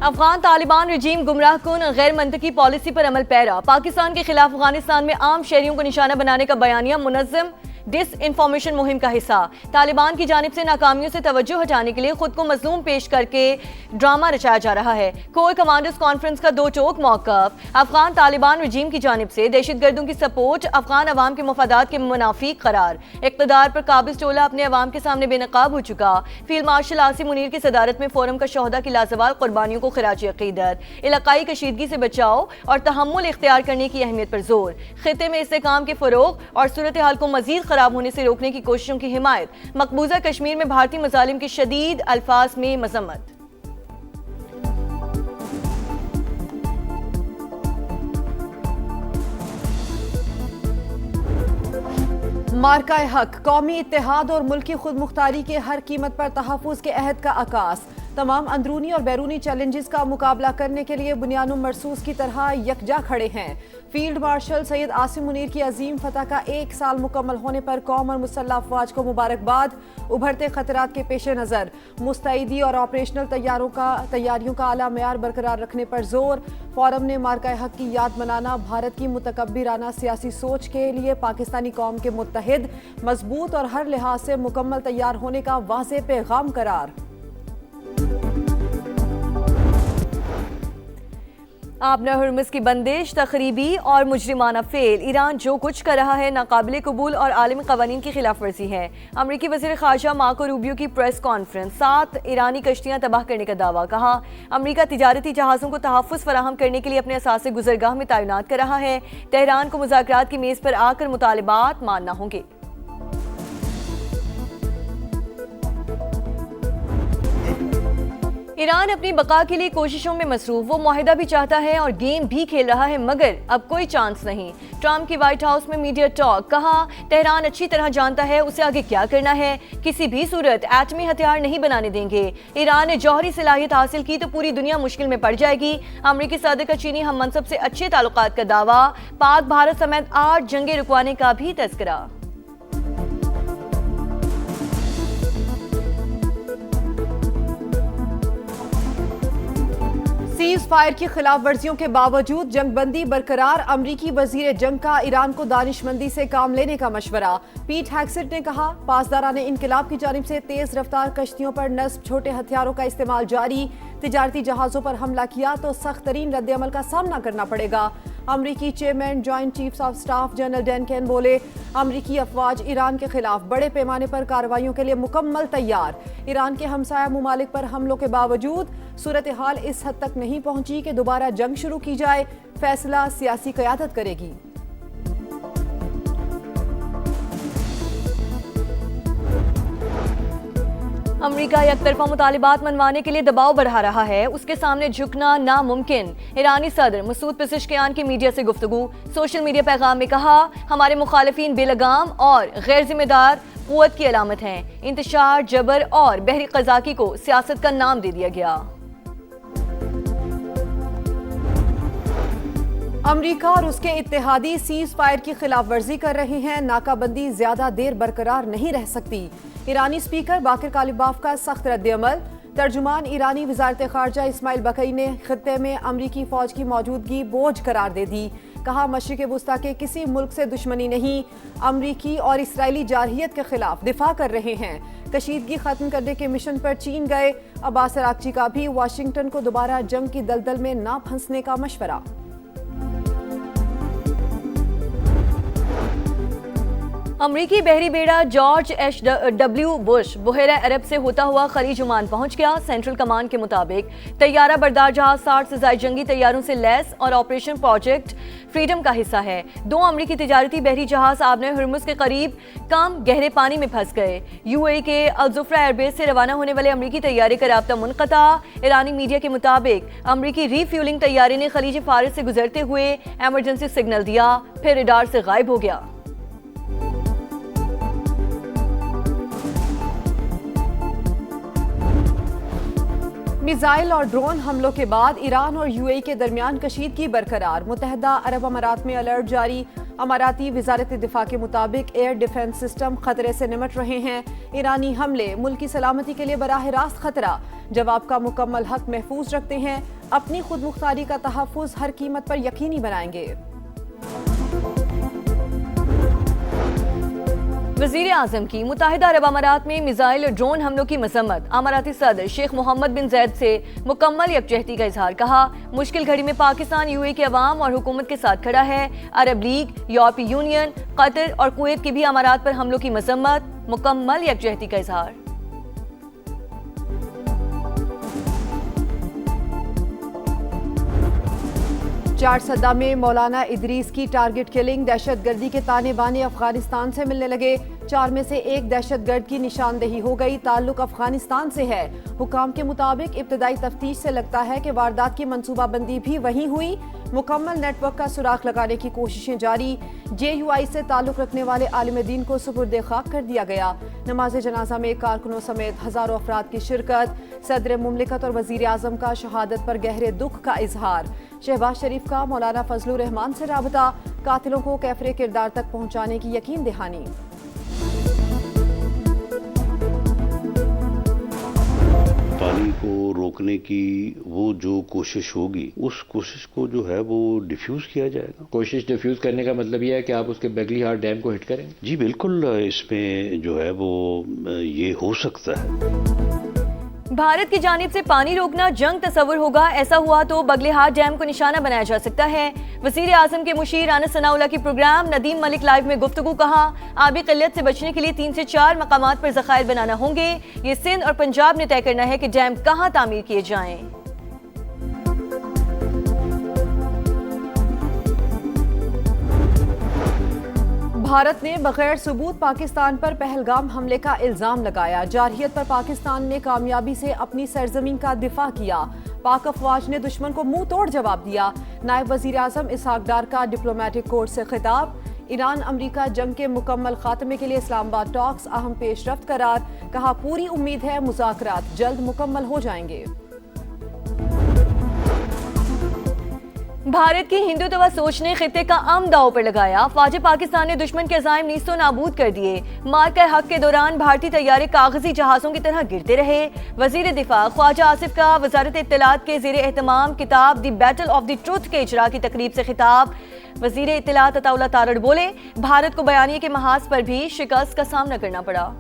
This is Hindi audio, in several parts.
अफगान तालिबान रजीम गुमराह कुन गैर मंतकी पॉलिसी पर अमल पैरा। पाकिस्तान के खिलाफ अफगानिस्तान में आम शहरियों को निशाना बनाने का बयानिया मुनज़्ज़म डिस इन्फॉर्मेशन मुहिम का हिस्सा। तालिबान की जानिब से नाकामियों से तवज्जो हटाने के लिए खुद को मजलूम पेश करके ड्रामा रचाया जा रहा है। कोर कमांडर्स कॉन्फ्रेंस का दो टोक मौक़िफ़। अफगान तालिबान रजीम की जानिब से दहशतगर्दों की सपोर्ट अफगान अवाम के मफादात के मुनाफी करार। इक़्तिदार पर काबिज टोला अपने अवाम के सामने बेनकाब हो चुका। फील्ड मार्शल आसिम मुनीर की सदारत में फोरम का शोहदा की लाजवाल कुर्बानियों को खिराज अक़ीदत। इलाकाई कशीदगी से बचाव और तहम्मुल इख्तियार करने की अहमियत पर जोर। खित्ते में इस्तेहकाम के फ़रोग़ और सूरत हाल को मज़ीद खराब होने से रोकने की कोशिशों की हिमायत। मकबूजा कश्मीर में भारतीय मज़ालिम की शदीद अल्फाज में मज़म्मत। मार्का हक, कौमी इत्तेहाद और मुल्की खुद मुख्तारी के हर कीमत पर तहफ़्फ़ुज़ के अहद का आगाज़। तमाम अंदरूनी और बैरूनी चैलेंजेस का मुकाबला करने के लिए बुनियानुम मरसूस की तरह यकजा खड़े हैं। फील्ड मार्शल सैयद आसिम मुनीर की अजीम फतह का 1 साल मुकम्मल होने पर कौम और मुसल्लह अफवाज को मुबारकबाद। उभरते खतरात के पेश नज़र मुस्तैदी और ऑपरेशनल तैयारियों का आला मेयार बरकरार रखने पर जोर। फोरम ने मार्का हक की याद मनाना भारत की मुतकब्बिराना सियासी सोच के लिए पाकिस्तानी कौम के मुत्तहिद, मजबूत और हर लिहाज से मुकम्मल तैयार होने का वाज़ेह पैगाम करार। आपने हुर्मुज़ की बंदिश तखरीबी और मुजरिमाना फेल। ईरान जो कुछ कर रहा है नाकाबिले कबूल और आलमी क़वानीन की खिलाफ वर्जी है। अमरीकी वज़ीर ख़ारजा मार्को रूबियो की प्रेस कॉन्फ्रेंस। 7 ईरानी कश्तियाँ तबाह करने का दावा। कहा अमरीका तिजारती जहाज़ों को तहफ़्फ़ुज़ फराहम करने के लिए अपने असासे गुज़रगाह में तैनात कर रहा है। तेहरान को मुज़ाकरात की मेज़ पर आकर मुतालिबात मानना होंगे। ईरान अपनी बका के लिए कोशिशों में मसरूफ। वो मुआहिदा भी चाहता है और गेम भी खेल रहा है, मगर अब कोई चांस नहीं। ट्रंप की व्हाइट हाउस में मीडिया टॉक। कहा तेहरान अच्छी तरह जानता है उसे आगे क्या करना है। किसी भी सूरत एटमी हथियार नहीं बनाने देंगे। ईरान ने जौहरी सलाहियत हासिल की तो पूरी दुनिया मुश्किल में पड़ जाएगी। अमरीकी सदर का चीनी हम मनसब से अच्छे ताल्लुकात का दावा। पाक भारत समेत 8 जंगें रुकवाने का भी तज़किरा। सीज़ फायर की खिलाफ वर्जियों के बावजूद जंगबंदी बरकरार। अमरीकी वजीर जंग का ईरान को दानिशमंदी से काम लेने का मशवरा। पीट हेग्सेट ने कहा पासदारान इनकलाब की जानिब से तेज रफ्तार कश्तियों पर नस्ब छोटे हथियारों का इस्तेमाल जारी। तिजारती जहाज़ों पर हमला किया तो सख्त तरीन रद्द-ए-अमल का सामना करना पड़ेगा। अमरीकी chairman joint chiefs of staff general Dan Caine बोले अमरीकी अफवाज ईरान के खिलाफ बड़े पैमाने पर कार्रवाइयों के लिए मुकम्मल तैयार। ईरान के हमसाया मुमालिक पर हमलों के बावजूद सूरत हाल इस हद तक नहीं पहुंची कि दोबारा जंग शुरू की जाए। फैसला सियासी क़यादत करेगी। अमरीका एकतरफा मुतालिबात मनवाने के लिए दबाव बढ़ा रहा है। उसके सामने झुकना नामुमकिन। ईरानी सदर मसूद पेज़ेश्कियान की मीडिया से गुफ्तगू। सोशल मीडिया पैगाम में कहा हमारे मुखालिफिन बेलगाम और गैर जिम्मेदार कुव्वत की अलामत हैं। इंतशार, जबर और बहरी क़ज़ाकी को सियासत का नाम दे दिया गया। अमरीका और उसके इत्तेहादी सीज़ फायर की खिलाफ वर्जी कर रहे हैं। नाकाबंदी ज्यादा देर बरकरार नहीं रह सकती। ईरानी स्पीकर बाकिर कालिबाफ का सख्त रद्द-ए-अमल। तर्जुमान ईरानी वज़ारत ख़ारजा इस्माइल बकई ने खित्ते में अमरीकी फ़ौज की मौजूदगी बोझ करार दे दी। कहा मशरिक़ वुस्ता के किसी मुल्क से दुश्मनी नहीं, अमरीकी और इसराइली जारहियत के खिलाफ दिफा कर रहे हैं। कशीदगी खत्म करने के मिशन पर चीन गए अब्बास अरागची का भी वाशिंगटन को दोबारा जंग की दलदल में ना फंसने का मशवरा। अमरीकी बहरी बेड़ा जॉर्ज H.W. बुश बहरा अरब से होता हुआ खलीज ओमान पहुंच गया। सेंट्रल कमांड के मुताबिक तैयारा बरदार जहाज 60 से ज्यादा जंगी तैयारों से लैस और ऑपरेशन प्रोजेक्ट फ्रीडम का हिस्सा है। 2 अमरीकी तिजारती बहरी जहाज आबने हुर्मुज़ के करीब कम गहरे पानी में फंस गए। UAE के अल-जुफ्रा एयरबेस से रवाना होने वाले अमरीकी तैयारे का राब्ता मुनक़ता। ईरानी मीडिया के मुताबिक अमरीकी रीफ्यूलिंग तैयारे ने खलीज फारिस से गुजरते हुए एमरजेंसी सिग्नल दिया, फिर रडार से गायब हो गया। मिसाइल और ड्रोन हमलों के बाद ईरान और UAE के दरमियान कशीदगी बरकरार। मुत्तहदा अरब अमारात में अलर्ट जारी। अमाराती वजारत दिफा के मुताबिक एयर डिफेंस सिस्टम खतरे से निमट रहे हैं। ईरानी हमले मुल्क की सलामती के लिए बराह रास्त खतरा। जवाब का मुकम्मल हक महफूज रखते हैं। अपनी खुद मुख्तारी का तहफ़्फ़ुज़ हर कीमत पर यकीनी बनाएंगे। वज़ीर आज़म की मुत्तहिदा अरब अमारात में मिसाइल और ड्रोन हमलों की मजम्मत। अमाराती सदर शेख मोहम्मद बिन जैद से मुकम्मल यकजहती का इजहार। कहा, मुश्किल घड़ी में पाकिस्तान यूएई के अवाम और हुकूमत के साथ खड़ा है। अरब लीग, यूरोपीय यूनियन, कतर और कुवैत की भी अमारात पर हमलों की मजम्मत। मुकम्मल यकजहती का इजहार। चारसदा में मौलाना इदरीस की टारगेट किलिंग। दहशतगर्दी के ताने बाने अफगानिस्तान से मिलने लगे। 4 में से एक दहशतगर्द की निशानदेही हो गई। ताल्लुक अफगानिस्तान से है। हुकाम के मुताबिक इब्तदाई तफ्तीश से लगता है कि वारदात की मनसूबाबंदी भी वहीं हुई। मुकम्मल नेटवर्क का सुराख लगाने की कोशिशें जारी। JUI से ताल्लुक रखने वाले आलिम दीन को सुपुर्द खाक कर दिया गया। नमाज जनाजा में कारकुनों समेत हजारों अफराद की शिरकत। सदर मुमलिकत और वजीर आजम का शहादत पर गहरे दुख का इजहार। शहबाज शरीफ का मौलाना फजलुर रहमान से राबता। कातिलों को कैफरे किरदार तक पहुंचाने की यकीन दहानी। पानी को रोकने की वो जो कोशिश होगी, उस कोशिश को जो है वो डिफ्यूज किया जाएगा। कोशिश डिफ्यूज करने का मतलब यह है कि आप उसके बेगली हार्ट डैम को हिट करेंगे? जी बिल्कुल, इसमें जो है वो ये हो सकता है। भारत की जानिब से पानी रोकना जंग तस्वुर होगा। ऐसा हुआ तो बगलेहार डैम को निशाना बनाया जा सकता है। वज़ीर आज़म के मुशीर आनस सनाउल्लाह की प्रोग्राम नदीम मलिक लाइव में गुफ्तगू। कहा, आबी किल्लत से बचने के लिए 3 से 4 मकामात पर ज़खायर बनाना होंगे। ये सिंध और पंजाब ने तय करना है कि डैम कहाँ तामीर किए जाएं। भारत ने बगैर सबूत पाकिस्तान पर पहलगाम हमले का इल्जाम लगाया। जारहियत पर पाकिस्तान ने कामयाबी से अपनी सरजमीन का दिफा किया। पाक अफवाज ने दुश्मन को मुंह तोड़ जवाब दिया। नायब वजीर आजम इसहाक डार का डिप्लोमेटिक कोर्ट से खिताब। ईरान अमरीका जंग के मुकम्मल खात्मे के लिए इस्लामाबाद टॉक्स अहम पेशरफ्त करार। कहा, पूरी उम्मीद है मुज़ाकरात जल्द मुकम्मल हो जाएंगे। भारत की हिंदुत्व सोच ने खित्ते का अम दांव पर लगाया। फौज पाकिस्तान ने दुश्मन के अज़ाइम नीस्तो नाबूद कर दिए। मार्का हक के दौरान भारतीय तैयारे कागजी जहाजों की तरह गिरते रहे। वजीर दिफा ख्वाजा आसिफ का वजारत इत्तलात के ज़ेर एहतमाम किताब the battle of the truth के इजरा की तकरीब से खिताब। वजीर इत्तलात अताउल्लाह तारड़ बोले, भारत को बयानिए के महाज पर भी शिकस्त का सामना करना पड़ा।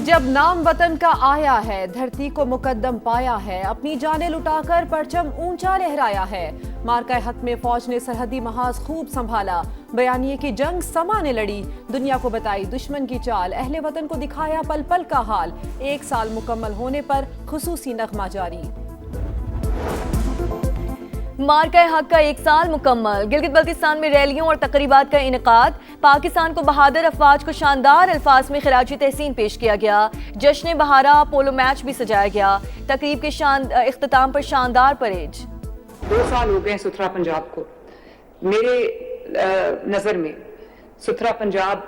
जब नाम वतन का आया है, धरती को मुकद्दम पाया है। अपनी जानें लुटाकर परचम ऊंचा लहराया है। मार्का हक में फौज ने सरहदी महाज खूब संभाला। बयानिए की जंग समा ने लड़ी। दुनिया को बताई दुश्मन की चाल। अहले वतन को दिखाया पल पल का हाल। 1 साल मुकम्मल होने पर खुसूसी नगमा जारी। मार्का हक का 1 साल मुकम्मल। गिलगित बल्तिस्तान में रैलियों और तकरीबात का इनेकाद। पाकिस्तान को बहादुर अफवाज को शानदार अल्फाज में खिराजी तहसीन पेश किया गया। जश्न बहारा पोलो मैच भी सजाया गया। तकरीब के इख्तिताम पर शानदार परेड। 2 साल हो गए सुथरा पंजाब को। मेरे नजर में सुथरा पंजाब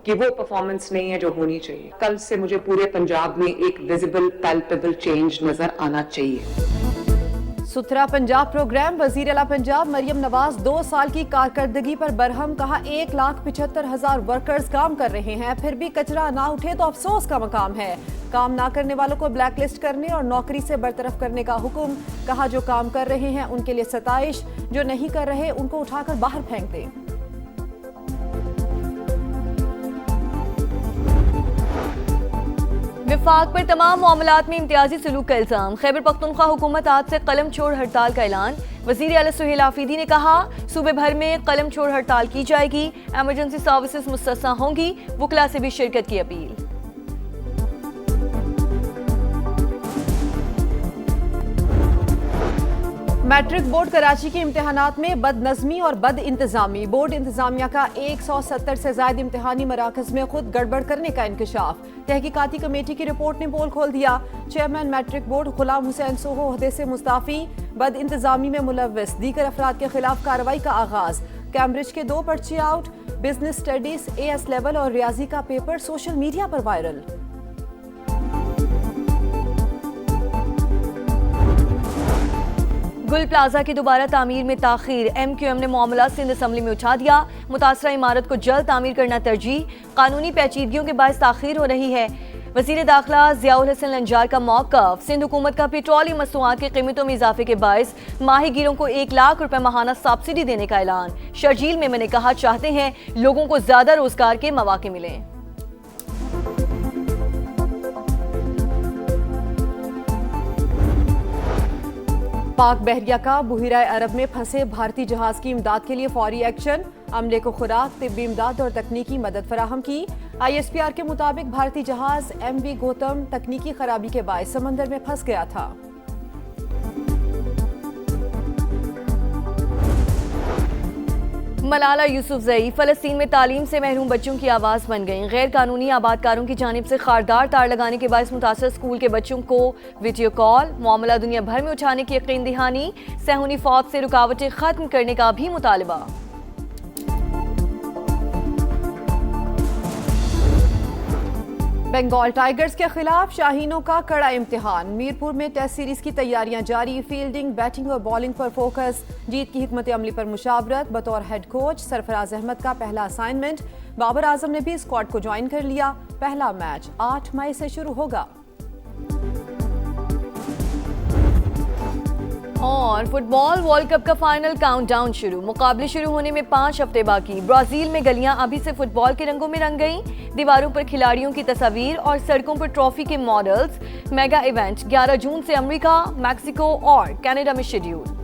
की वो परफॉर्मेंस नहीं है जो होनी चाहिए। कल से मुझे पूरे पंजाब में एक विजिबल पैल्पेबल चेंज नजर आना चाहिए। सुथरा पंजाब प्रोग्राम। वजीर आला पंजाब मरियम नवाज 2 साल की कारकर्दगी पर बरहम। कहा, 1,75,000 वर्कर्स काम कर रहे हैं, फिर भी कचरा ना उठे तो अफसोस का मकाम है। काम ना करने वालों को ब्लैकलिस्ट करने और नौकरी से बरतरफ करने का हुक्म। कहा, जो काम कर रहे हैं उनके लिए सताइश, जो नहीं कर रहे उनको उठाकर बाहर फेंक दें। विफाक पर तमाम मामलात में इम्तियाजी सलूक का इल्जाम। खैबर पख्तूनख्वा हुकूमत आज से कलम छोड़ हड़ताल का ऐलान। वजीर आला सुहेल आफरीदी ने कहा, सूबे भर में कलम छोड़ हड़ताल की जाएगी। एमरजेंसी सर्विसेज मुस्तस्ना होंगी। वकला से भी शिरकत की अपील। मैट्रिक बोर्ड कराची के इम्तिहानात में बदनज़मी और बद इंतजामी। बोर्ड इंतजामिया का 170 से ज्यादा इम्तिहानी मराकज में खुद गड़बड़ करने का इंकशाफ। तहकीकाती कमेटी की रिपोर्ट ने पोल खोल दिया। Chairman matric board Ghulam Hussain Soho ओहदे से मुस्ताफी। बद इंतजामी में मुलव्वस दीगर अफराद के खिलाफ कार्रवाई का आगाज। कैम्ब्रिज के 2 पर्चे out. Business studies AS level और रियाजी का पेपर सोशल मीडिया पर वायरल। गुल प्लाजा की दोबारा तामीर में ताखीर। MQM ने मामला सिंध असम्बली में उठा दिया। मुतासरा इमारत को जल्द तामीर करना तरजीह। कानूनी पेचीदगियों के बायस ताखीर हो रही है। वज़ीर दाखिला ज़ियाउल हसन लंजार का मौक़िफ़। सिंध हुकूमत का पेट्रोलियम मसनूआत की कीमतों में इजाफे के बायस माहीगीरों को 1 लाख रुपए माहाना सब्सिडी देने का ऐलान। शर्जील मेमन ने कहा, चाहते हैं लोगों को ज्यादा रोजगार के मौके मिलें। पाक बहरिया का बुहिरा अरब में फंसे भारतीय जहाज की इमदाद के लिए फौरी एक्शन। अमले को खुराक, तिब्बी इमदाद और तकनीकी मदद फराहम की। ISPR के मुताबिक भारतीय जहाज MV गौतम तकनीकी खराबी के बायस समंदर में फंस गया था। मलाला यूसुफजई फलस्तीन में तालीम से महरूम बच्चों की आवाज़ बन गई। गैर कानूनी आबादकारों की जानिब से खारदार तार लगाने के बायस मुतासर स्कूल के बच्चों को वीडियो कॉल, मामला दुनिया भर में उठाने की यकीन दहानी। सहूनी फौज से रुकावटें खत्म करने का भी मुतालबा। बंगाल टाइगर्स के खिलाफ शाहीनों का कड़ा इम्तिहान। मीरपुर में टेस्ट सीरीज की तैयारियां जारी। फील्डिंग, बैटिंग और बॉलिंग पर फोकस। जीत की हिकमत अमली पर मुशावरत। बतौर हेड कोच सरफराज अहमद का पहला असाइनमेंट। बाबर आजम ने भी स्क्वाड को ज्वाइन कर लिया। पहला मैच 8 मई से शुरू होगा। और फुटबॉल वर्ल्ड कप का फाइनल काउंटडाउन शुरू। मुकाबले शुरू होने में 5 हफ्ते बाकी। ब्राजील में गलियां अभी से फुटबॉल के रंगों में रंग गईं। दीवारों पर खिलाड़ियों की तस्वीर और सड़कों पर ट्रॉफी के मॉडल्स। मेगा इवेंट 11 जून से अमेरिका, मैक्सिको और कनाडा में शेड्यूल।